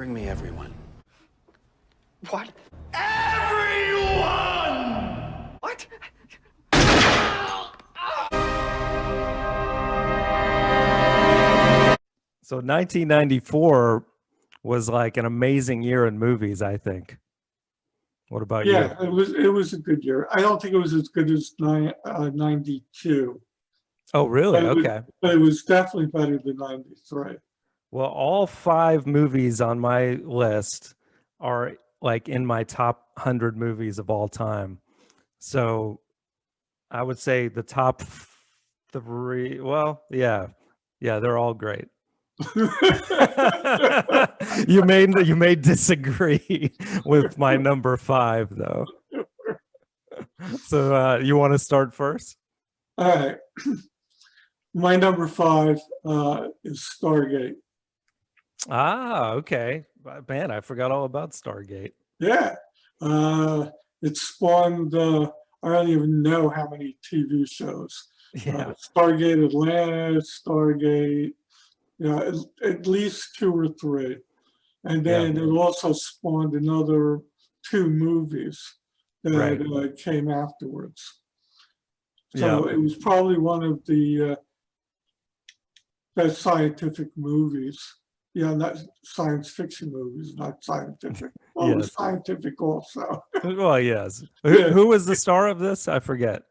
Bring me everyone. What? Everyone! What? So 1994 was like an amazing year in movies, I think. What about you? Yeah, it was a good year. I don't think it was as good as 92. Oh, really? Okay. But it was definitely better than 93. Well, all 5 movies on my list are like in my top 100 movies of all time. So I would say the top 3, well, yeah, they're all great. you may disagree with my number 5 though. So you want to start first? All right. My number 5 is Stargate. Ah, okay. Man, I forgot all about Stargate. Yeah. It spawned, I don't even know how many TV shows. Yeah. Stargate Atlantis, Stargate, at least 2 or 3. And then it also spawned another 2 movies that came afterwards. So it was probably one of the best scientific movies. Yeah, not science fiction movies, not scientific. Well, it was scientific also. Well, yes. Who was the star of this? I forget.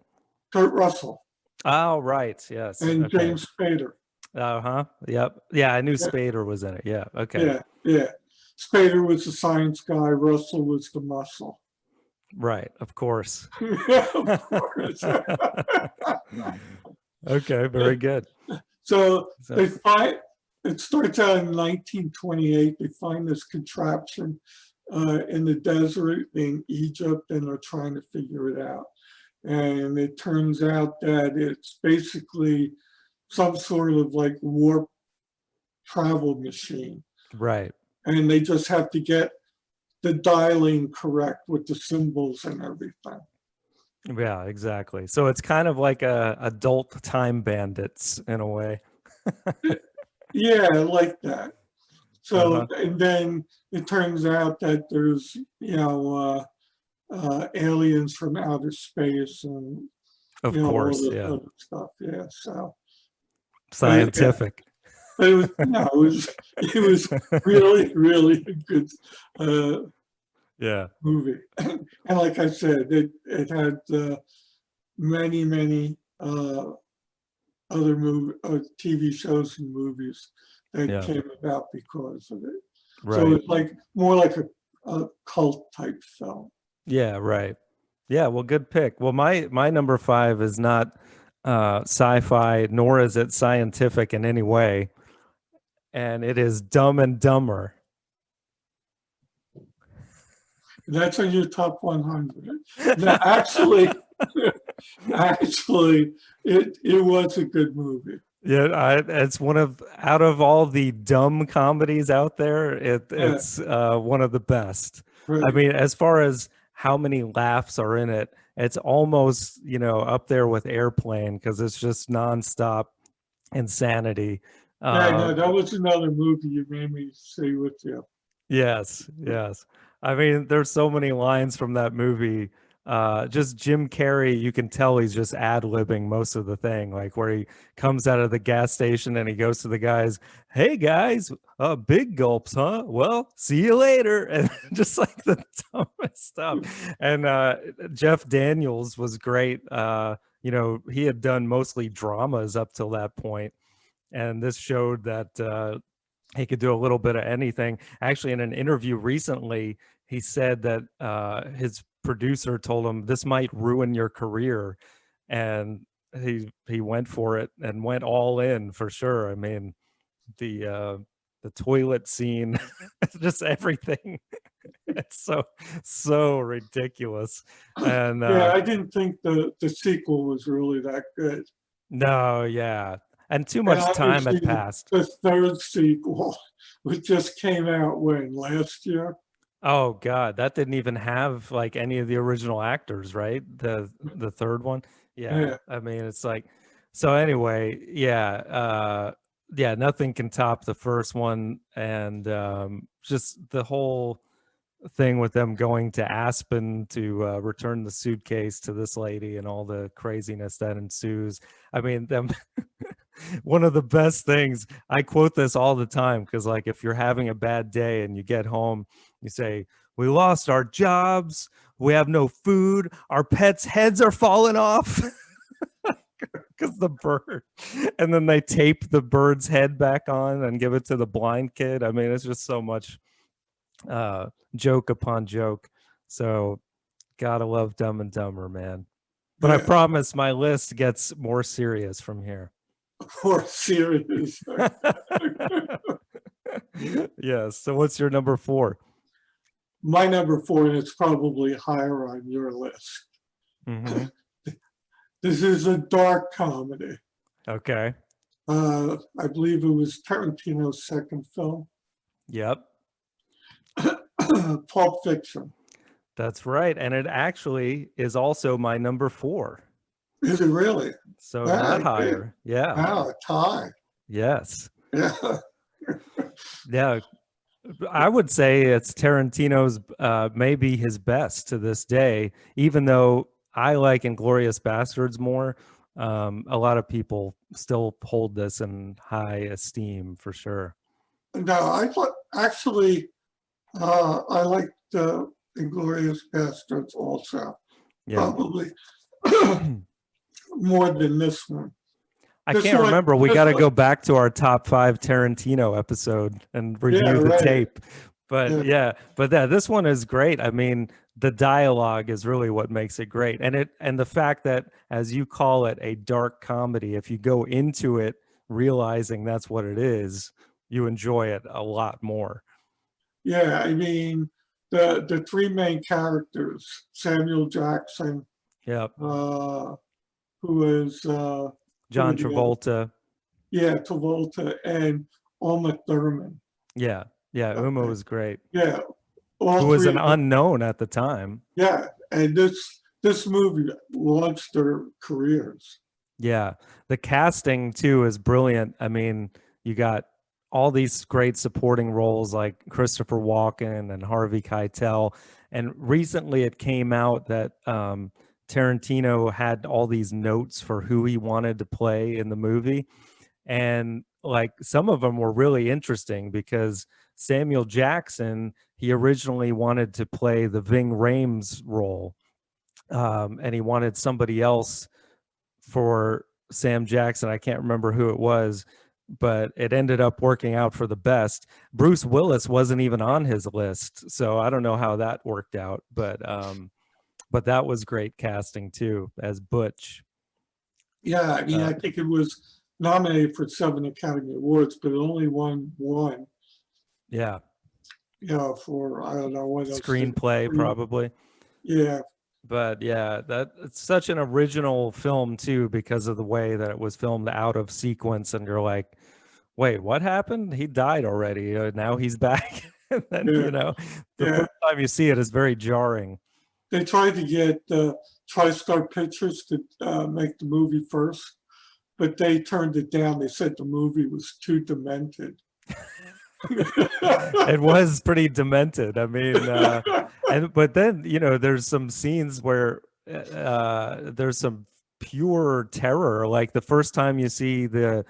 Kurt Russell. Oh, right. Yes. And James Spader. Uh-huh. Yep. Yeah, I knew Spader was in it. Yeah. Okay. Yeah. Spader was the science guy. Russell was the muscle. Right. Of course. Of course. Okay. Very good. So they find, it starts out in 1928. They find this contraption in the desert in Egypt, and they're trying to figure it out. And it turns out that it's basically some sort of like warp travel machine. Right. And they just have to get the dialing correct with the symbols and everything. Yeah, exactly. So it's kind of like adult time bandits in a way. Yeah, I like that. So, and then it turns out that there's, aliens from outer space and, of all this other stuff. Yeah, so. Scientific. But it was, it was really, really a good movie. And like I said, it had many other TV shows and movies that came about because of it. Right. So it's like more like a cult type film. Yeah, right. Yeah, well, good pick. Well, my number 5 is not sci-fi, nor is it scientific in any way. And it is Dumb and Dumber. That's on your top 100. No, actually, it was a good movie. Yeah, it's one of, out of all the dumb comedies out there, it's one of the best. Right. I mean, as far as how many laughs are in it, it's almost, up there with Airplane, because it's just nonstop insanity. No, that was another movie you made me see with you. Yes. I mean, there's so many lines from that movie. Just Jim Carrey, you can tell he's just ad-libbing most of the thing, like where he comes out of the gas station and he goes to the guys, "Hey guys, big gulps, huh? Well, see you later." And just like the dumbest stuff. And Jeff Daniels was great. He had done mostly dramas up till that point, and this showed that he could do a little bit of anything. Actually, in an interview recently, he said that his producer told him, "This might ruin your career," and he went for it and went all in for sure. I mean, the toilet scene, just everything. It's so ridiculous. And I didn't think the sequel was really that good. No, yeah. And too much time had passed. The third sequel, which just came out last year. Oh God, that didn't even have like any of the original actors, right? The third one. Yeah. I mean, it's like, so anyway, yeah, nothing can top the first one, and just the whole thing with them going to Aspen to return the suitcase to this lady and all the craziness that ensues. I mean, them. One of the best things, I quote this all the time, because like if you're having a bad day and you get home, you say, "We lost our jobs, we have no food, our pets' heads are falling off." Because the bird, and then they tape the bird's head back on and give it to the blind kid. I mean, it's just so much joke upon joke. So gotta love Dumb and Dumber, man. But I Yeah. promise my list gets more serious from here. More serious. Yes. So what's your number 4? My number 4, and it's probably higher on your list. Mm-hmm. This is a dark comedy. Okay. I believe it was Tarantino's second film, Yep. Pulp Fiction. That's right. And it actually is also my number 4. Is it really? So Wow, not good. higher. Yeah. Wow, a tie. Yes. Yeah. Yeah. I would say it's Tarantino's maybe his best to this day, even though I like Inglourious Bastards more. A lot of people still hold this in high esteem for sure. No, I thought actually I liked Inglourious Bastards also. Yeah. Probably more than this one. I This can't one- remember. We this got to one- go back to our top 5 Tarantino episode and review Yeah, the right. tape. But Yeah. this one is great. I mean, the dialogue is really what makes it great. And the fact that, as you call it, a dark comedy, if you go into it realizing that's what it is, you enjoy it a lot more. Yeah, I mean the 3 main characters, Samuel Jackson, Yep. who is John the other- Travolta. yeah, Travolta, and Uma Thurman. Yeah. Yeah. Uma Okay. was great. Yeah, all Who was 3 an of them. unknown at the time. Yeah, and this movie launched their careers. Yeah, the casting too is brilliant. I mean, you got all these great supporting roles like Christopher Walken and Harvey Keitel. And recently it came out that Tarantino had all these notes for who he wanted to play in the movie. And like some of them were really interesting because Samuel Jackson, he originally wanted to play the Ving Rhames role. And he wanted somebody else for Sam Jackson. I can't remember who it was, but it ended up working out for the best. Bruce Willis wasn't even on his list, so I don't know how that worked out, but that was great casting too as Butch. Yeah, I mean, I think it was nominated for 7 Academy Awards, but it only won 1. Yeah, Yeah, for I don't know what else. screenplay probably. Yeah, But yeah, it's such an original film too because of the way that it was filmed out of sequence, and you're like, wait, what happened? He died already. Now he's back. And then Yeah. the Yeah. first time you see it is very jarring. they tried to get TriStar Pictures to make the movie first, but they turned it down. They said the movie was too demented. It was pretty demented. I mean, but then there's some scenes where there's some pure terror. Like the first time you see the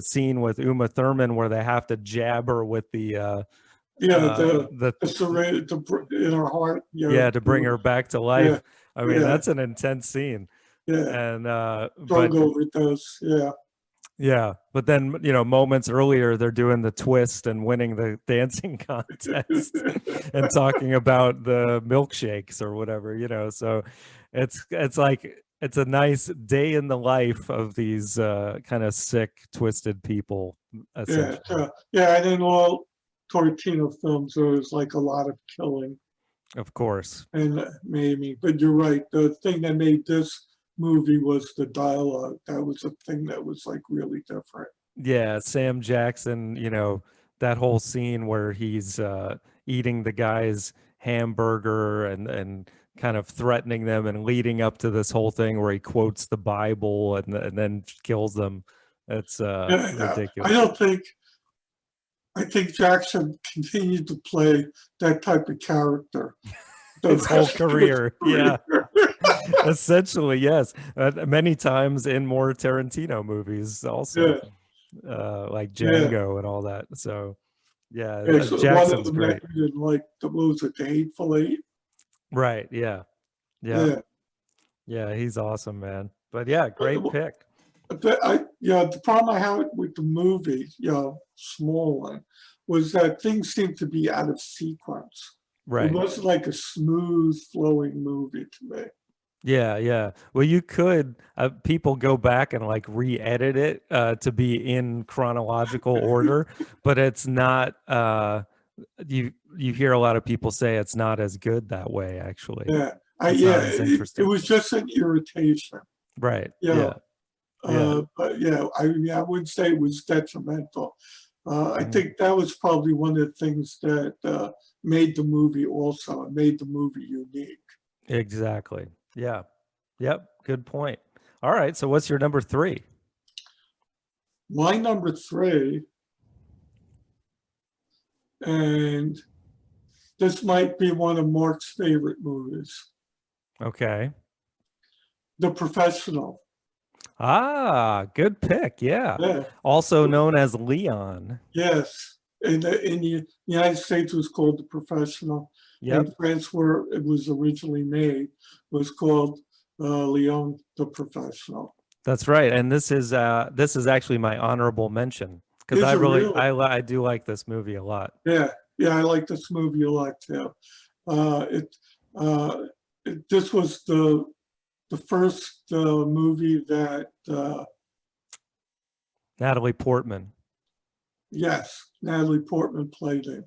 scene with Uma Thurman where they have to jab her with the syringe in her heart. to bring her back to life. Yeah, I mean, yeah. that's an intense scene. Yeah, And drug overdose. Yeah. yeah, but then moments earlier they're doing the twist and winning the dancing contest and talking about the milkshakes or whatever, so it's like it's a nice day in the life of these kind of sick, twisted people. Yeah, and in all Tarantino films there was like a lot of killing, Of course. and maybe, but you're right, the thing that made this movie was the dialogue. That was a thing that was like really different. Yeah, Sam Jackson, that whole scene where he's eating the guy's hamburger and kind of threatening them and leading up to this whole thing where he quotes the Bible and then kills them. It's Yeah, ridiculous. I think Jackson continued to play that type of character the His whole rest of his career. Yeah. career. Essentially, yes. Many times in more Tarantino movies also. Like Yeah. Django and all that. So yeah, Yeah, so one of Jackson's them great. acted in like the movies with the Hateful Eight. Right. Yeah. Yeah. Yeah. Yeah. He's awesome, man. But yeah, great pick. The problem I had with the movie, small one, was that things seemed to be out of sequence. It Right. wasn't like a smooth flowing movie to me. Yeah, yeah. Well, you could people go back and like re-edit it to be in chronological order, but it's not you hear a lot of people say it's not as good that way actually. Yeah. It's not as It interesting. was just an irritation. Right. Yeah. Yeah. But yeah, I wouldn't say it was detrimental. I Mhm. think that was probably one of the things that made the movie also, made the movie unique. Exactly. Yeah. Yep. Good point. All right. So what's your number 3? My number 3, and this might be one of Mark's favorite movies, Okay. The Professional. Ah, good pick. Yeah. Yeah. Also known as Leon. Yes. In the United States, it was called The Professional. Yep. In France, where it was originally made, was called Leon the Professional. That's right. And this is actually my honorable mention because Is I it really really? I do like this movie a lot. Yeah, I like this movie a lot too. Uh, it, uh, this was the first movie that Natalie Portman. yes, Natalie Portman played in.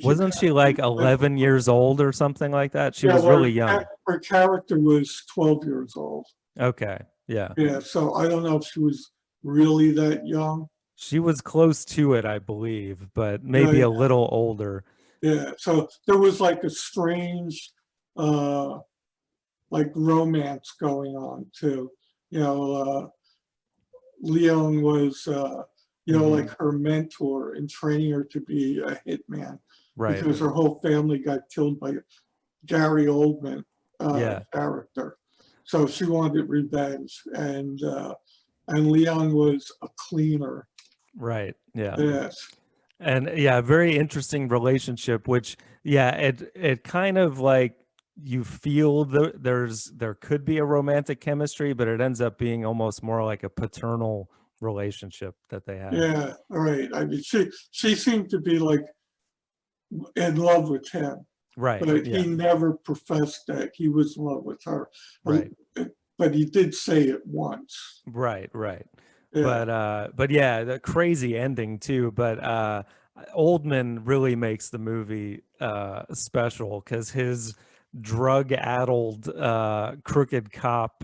Wasn't she like 11 years old or something like that? She was really young. Her character was 12 years old. Okay. Yeah. Yeah, so I don't know if she was really that young. She was close to it, I believe, but maybe a little older. Yeah, so there was like a strange like romance going on too. Leon was like her mentor in training her to be a hitman. Right. Because her whole family got killed by Gary Oldman character. So she wanted revenge, and Leon was a cleaner. Right. Yeah. Yes. And yeah, very interesting relationship, which it kind of like you feel there could be a romantic chemistry, but it ends up being almost more like a paternal relationship that they have. Yeah, right. I mean, she seemed to be like in love with him. Right. But he never professed that he was in love with her. Right. But he did say it once. Right. Yeah. But yeah, the crazy ending too. But Oldman really makes the movie special because his drug-addled crooked cop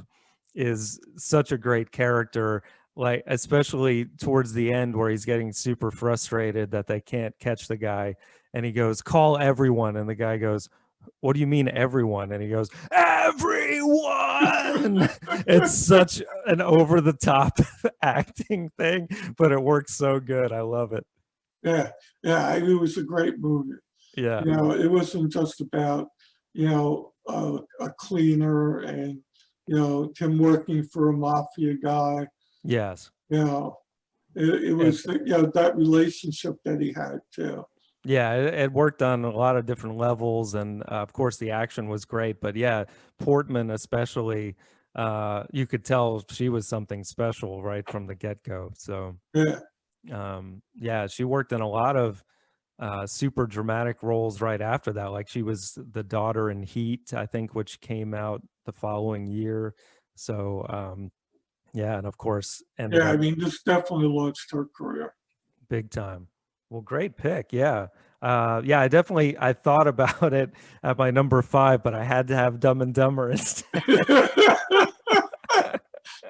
is such a great character. Like especially towards the end where he's getting super frustrated that they can't catch the guy, and he goes, "Call everyone," and the guy goes, "What do you mean everyone?" And he goes, "Everyone." It's such an over the top acting thing, but it works so good. I love it. Yeah, it was a great movie. Yeah. It wasn't just about a cleaner and him working for a mafia guy. Yes. It was that relationship that he had too. Yeah, it worked on a lot of different levels, and of course the action was great. But yeah, Portman especially, you could tell she was something special right from the get-go. So yeah, she worked in a lot of super dramatic roles right after that. Like she was the daughter in Heat, I think, which came out the following year. So yeah, and of course ended up I mean, this definitely launched her career. big time. Well, great pick. Yeah. I thought about it at my number 5, but I had to have Dumb and Dumber instead.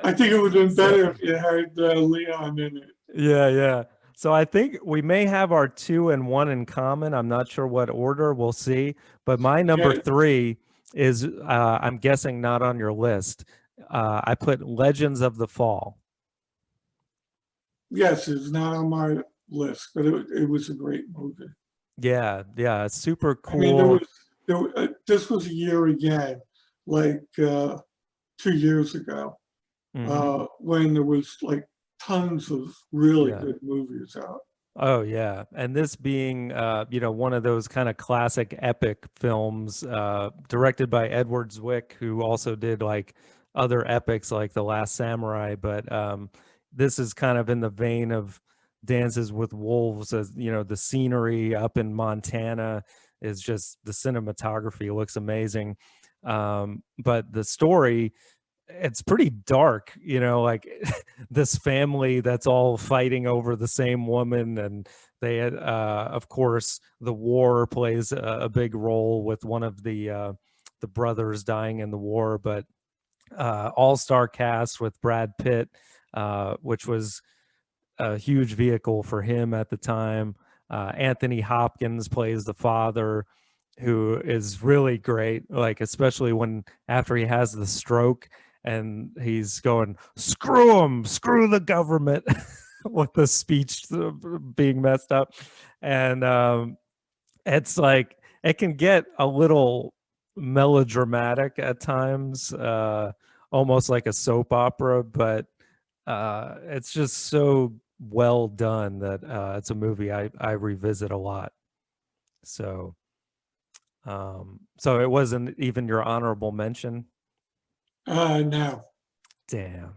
I think it would have been better if you had Leon in it. Yeah. So I think we may have our 2 and 1 in common. I'm not sure what order. We'll see. But my number 3 is, I'm guessing, not on your list. I put Legends of the Fall. Yes, it's not on my list, but it was a great movie. Yeah, yeah, it's super I mean, cool. this was a year again, like 2 years ago, Mhm. when there was like tons of really Yeah. good movies out. Oh yeah, and this being you know, one of those kind of classic epic films, directed by Edward Zwick, who also did like other epics like The Last Samurai, but this is kind of in the vein of Dances with Wolves. As you know, the scenery up in Montana is just, the cinematography looks amazing, but the story, it's pretty dark, you know, like this family that's all fighting over the same woman, and they had of course the war plays a big role with one of the brothers dying in the war, but all-star cast with Brad Pitt, which was a huge vehicle for him at the time. Anthony Hopkins plays the father, who is really great, like especially when after he has the stroke and he's going, screw him, screw the government, with the speech being messed up. And it's like, it can get a little melodramatic at times, almost like a soap opera, but it's just so well done that it's a movie I revisit a lot. So so it wasn't even your honorable mention. No. Damn.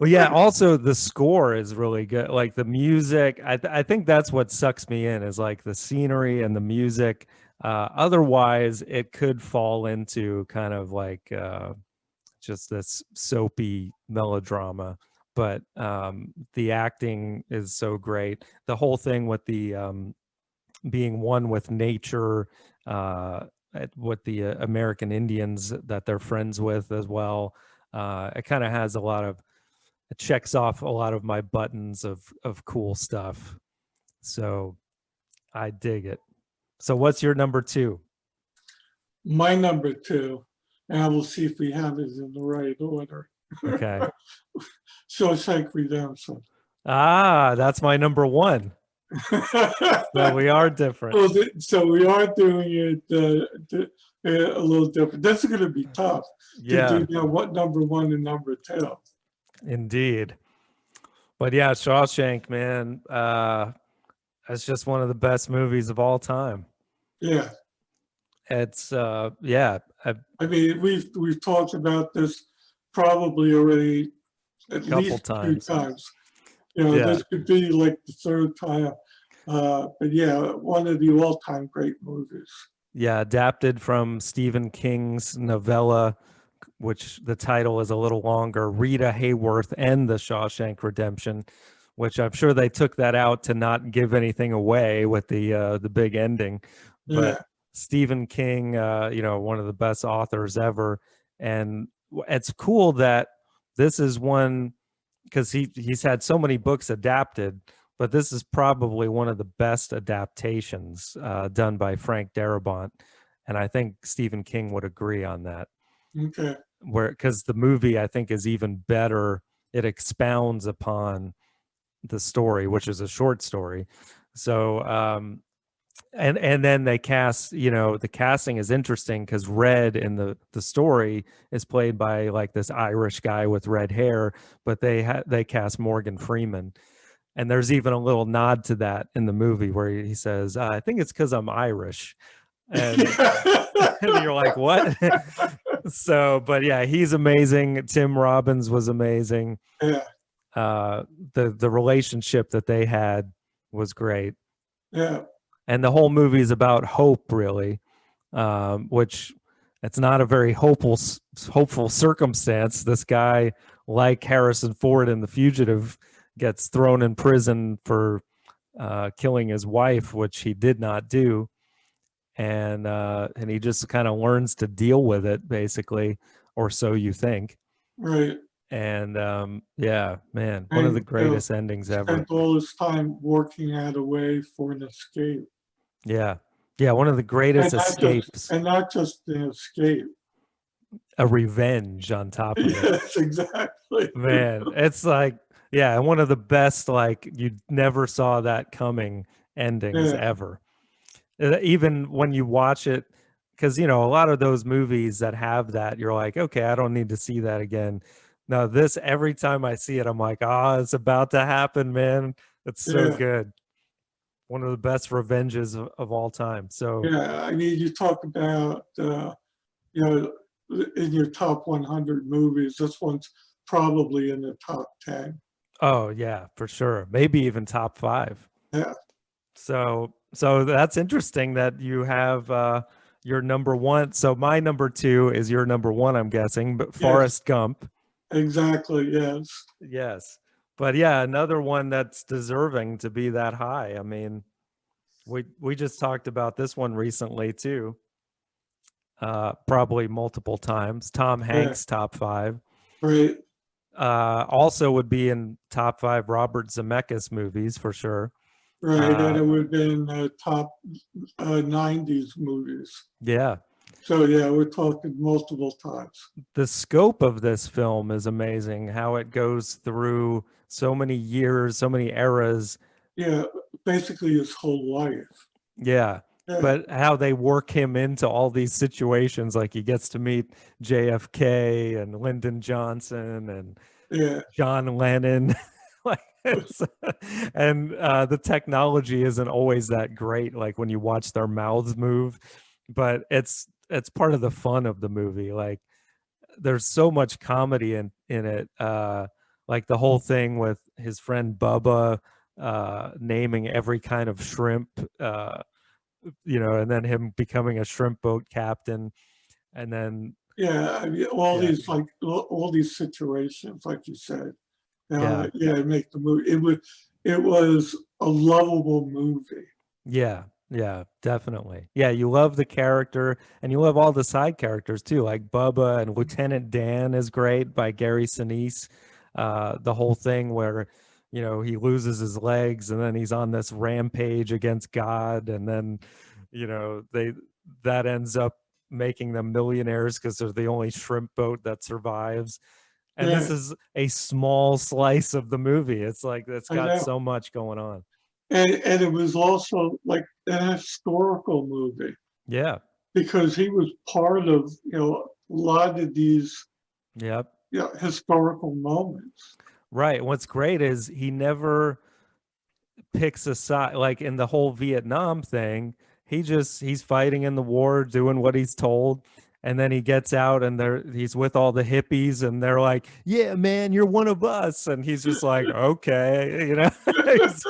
Well, yeah, also the score is really good, like the music. I think that's what sucks me in, is like the scenery and the music. Otherwise it could fall into kind of like just this soapy melodrama, but the acting is so great. The whole thing with the being one with nature, with the American Indians that they're friends with as well. It kind of has a lot of, it checks off a lot of my buttons of cool stuff. So I dig it. So what's your number two? My number two, and I will see if we have it in the right order. Okay. Shawshank Redemption. Ah, that's my number one. So we are different. Well, so we are doing it a little different. That's going to be tough Yeah, to do what number one and number two. indeed. But yeah, Shawshank, man, it's just one of the best movies of all time. Yeah, It's yeah, I mean we've talked about this probably already at couple least times. 2 times. You know, Yeah. this could be like the third time. But yeah, one of the all-time great movies. Yeah, adapted from Stephen King's novella, which the title is a little longer, Rita Hayworth and the Shawshank Redemption, which I'm sure they took that out to not give anything away with the big ending. But Yeah, Stephen King, you know, one of the best authors ever, and it's cool that this is one, because he's had so many books adapted, but this is probably one of the best adaptations done by Frank Darabont, and I think Stephen King would agree on that. okay. Where, because the movie I think is even better, it expounds upon the story, which is a short story. So and then they cast, you know, the casting is interesting because Red in the story is played by like this Irish guy with red hair, but they cast Morgan Freeman, and there's even a little nod to that in the movie where he says, I think it's because I'm Irish, and and you're like, what? So but yeah, he's amazing. Tim Robbins was amazing. Yeah, The relationship that they had was great, yeah, and the whole movie is about hope, really, which it's not a very hopeful circumstance. This guy, like Harrison Ford in The Fugitive, gets thrown in prison for killing his wife, which he did not do, and he just kind of learns to deal with it, basically, or so you think. right. And yeah, man, one of the And greatest endings ever. spent all his time working out a way for an escape. Yeah, yeah, one of the greatest escapes. And not just an escape. A revenge on top of it. Yes, exactly. Man, it's like Yeah, and one of the best, like you never saw that coming endings Yeah, ever. Even when you watch it, because a lot of those movies that have that, you're like, okay, I don't need to see that again. No, this every time I see it, I'm like, ah, it's about to happen, man. It's so yeah, good. One of the best revenges of all time. So, yeah. I mean, you talk about, you know, in your top 100 movies, this one's probably in the top 10. oh yeah, for sure. Maybe even top five. Yeah, So that's interesting that you have your number one. So my number two is your number one, I'm guessing, but yes, Forrest Gump. exactly, yes. Yes. But yeah, another one that's deserving to be that high. I mean, we just talked about this one recently too. Probably multiple times. Tom Yeah, Hanks top five. right, Also would be in top five Robert Zemeckis movies for sure. right. And it would have been top 90s movies. Yeah. So yeah, we're talking multiple times. The scope of this film is amazing, how it goes through so many years, so many eras. Yeah, basically his whole life. Yeah. Yeah, But how they work him into all these situations, like he gets to meet JFK and Lyndon Johnson and yeah, John Lennon. Like it's and the technology isn't always that great, like when you watch their mouths move, but it's part of the fun of the movie. Like there's so much comedy in it. Like the whole thing with his friend Bubba naming every kind of shrimp, and then him becoming a shrimp boat captain, and then yeah. I mean, all yeah, these like all these situations, like you said. yeah, Yeah, make the movie. It was a lovable movie. yeah, yeah, definitely. Yeah, you love the character, and you love all the side characters too, like Bubba and Lieutenant Dan is great by Gary Sinise. The whole thing where he loses his legs and then he's on this rampage against God, and then they that ends up making them millionaires because they're the only shrimp boat that survives. And this Yeah, is a small slice of the movie. It's like it's I got know. so much going on. And it was also like an historical movie Yeah. because he was part of, a lot of these, Yep. historical moments. Right. What's great is he never picks a side. Like in the whole Vietnam thing, he's fighting in the war, doing what he's told. And then he gets out and he's with all the hippies and they're like, yeah, man, you're one of us. And he's just like, okay, he's,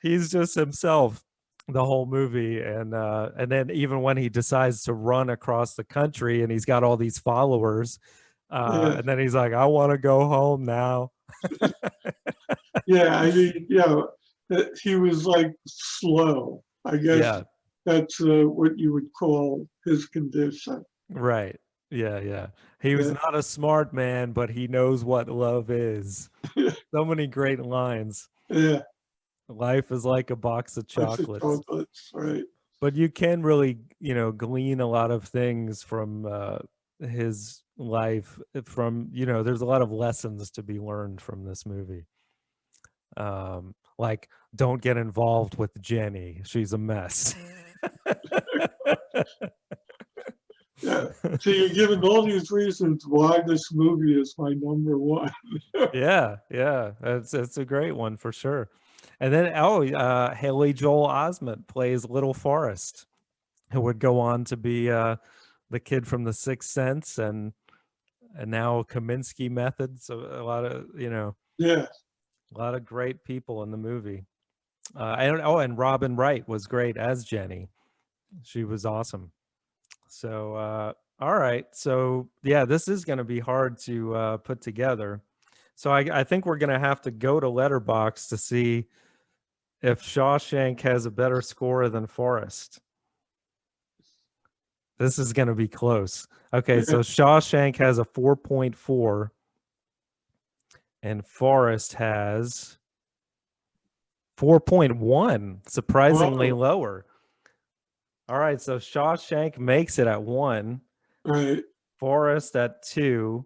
he's just himself the whole movie. And then even when he decides to run across the country and he's got all these followers, Yeah, and then he's like, I want to go home now. yeah. I mean, that he was like slow. I guess Yeah. that's what you would call his condition. Right. Yeah, yeah. He was Yeah, not a smart man, but he knows what love is. So many great lines. yeah. Life is like a box of Lots of chocolates. chocolates, right? But you can really, glean a lot of things from his life there's a lot of lessons to be learned from this movie. Like don't get involved with Jenny. She's a mess. Yeah. So you're giving all these reasons why this movie is my number one. Yeah, yeah, it's a great one for sure. And then Haley Joel Osment plays Little Forrest, who would go on to be the kid from The Sixth Sense and now Kaminsky Method. So a lot of Yeah, a lot of great people in the movie. And Robin Wright was great as Jenny. She was awesome. So all right, so yeah, this is going to be hard to put together. So I think we're going to have to go to Letterbox to see if Shawshank has a better score than Forrest. This is going to be close. Okay, so yeah. Shawshank has a 4.4 and Forrest has 4.1, surprisingly Oh, lower. All right, so Shawshank makes it at 1, right. Forrest at 2,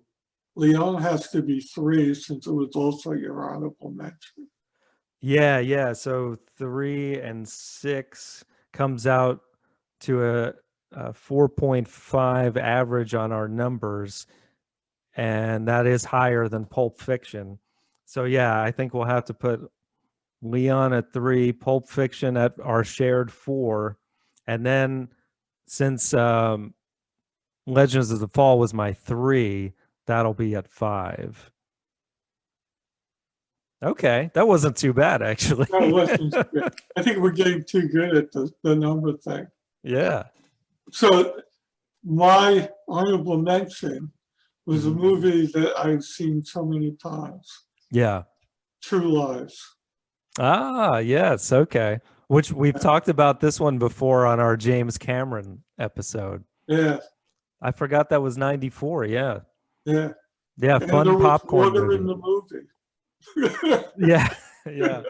Leon has to be 3 since it was also your honorable mention. Yeah. So 3 and 6 comes out to a 4.5 average on our numbers, and that is higher than Pulp Fiction. So yeah, I think we'll have to put Leon at 3, Pulp Fiction at our shared 4, and then since Legends of the Fall was my 3, that'll be at 5. Okay, that wasn't too bad actually. That wasn't good. I think we're getting too good at the number thing. Yeah. So my honorable mention was a movie that I've seen so many times, Yeah. True Lies. Ah, yes. Okay. Which we've talked about this one before on our James Cameron episode. Yeah, I forgot that was 94. Yeah. yeah. Yeah. And Fun there was popcorn water movie. in the movie. Yeah. Yeah.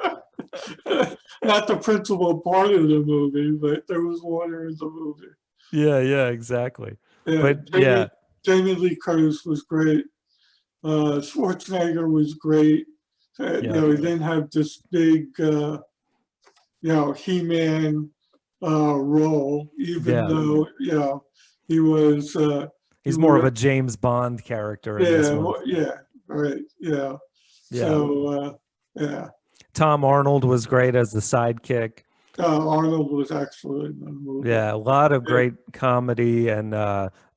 Not the principal part of the movie, but there was water in the movie. Yeah. Exactly. Yeah, But yeah. Jamie Lee Curtis was great. Schwarzenegger was great. You know, he didn't have this big, you know, He-Man role, even though, you know, he was. He's more of a James Bond character in this one. Yeah, right, yeah. So, yeah. Tom Arnold was great as the sidekick. Arnold was excellent in the movie. Yeah, a lot of great comedy, and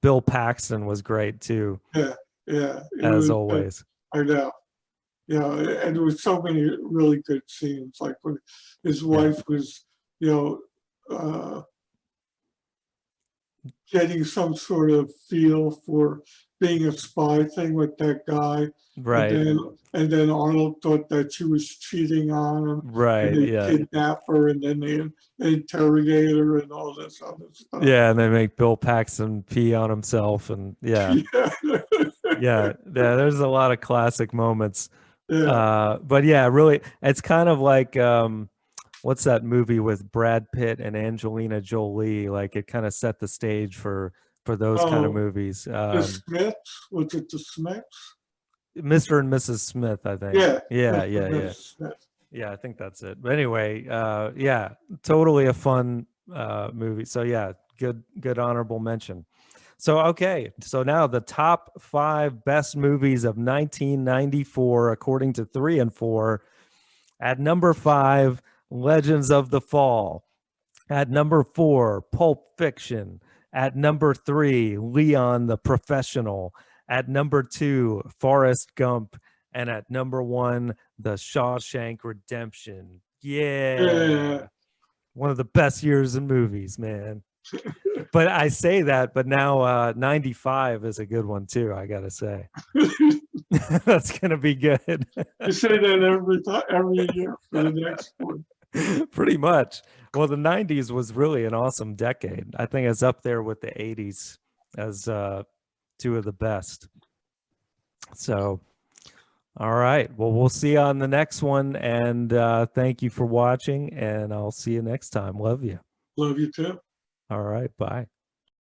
Bill Paxton was great too. Yeah. As always. I know. Yeah, and there was so many really good scenes, like when his wife was, you know, getting some sort of feel for being a spy thing with that guy. Right. And then Arnold thought that she was cheating on him. Right. And they kidnap her, and then they interrogate her and all this other stuff. Yeah, and they make Bill Paxton pee on himself, and yeah. There's a lot of classic moments. But yeah, really, it's kind of like what's that movie with Brad Pitt and Angelina Jolie? Like it kind of set the stage for those kind of movies. The Smiths? Was it the Smiths? Mr. and Mrs. Smith, I think. Yeah. Yeah, I think that's it. But anyway, yeah, totally a fun movie. So yeah, good honorable mention. So okay, so now the top 5 best movies of 1994 according to 3 and 4. At number 5, Legends of the Fall. At number 4, Pulp Fiction. At number 3, Leon the Professional. At number 2, Forrest Gump. And at number 1, The Shawshank Redemption. Yeah. One of the best years in movies, man. But I say that, but now 95 is a good one too, I gotta say. That's gonna be good. You say that every year for the next one. Pretty much. Well, the 90s was really an awesome decade. I think it's up there with the 80s as 2 of the best. So, all right. Well, we'll see you on the next one. And thank you for watching. And I'll see you next time. Love you. Love you too. All right. Bye.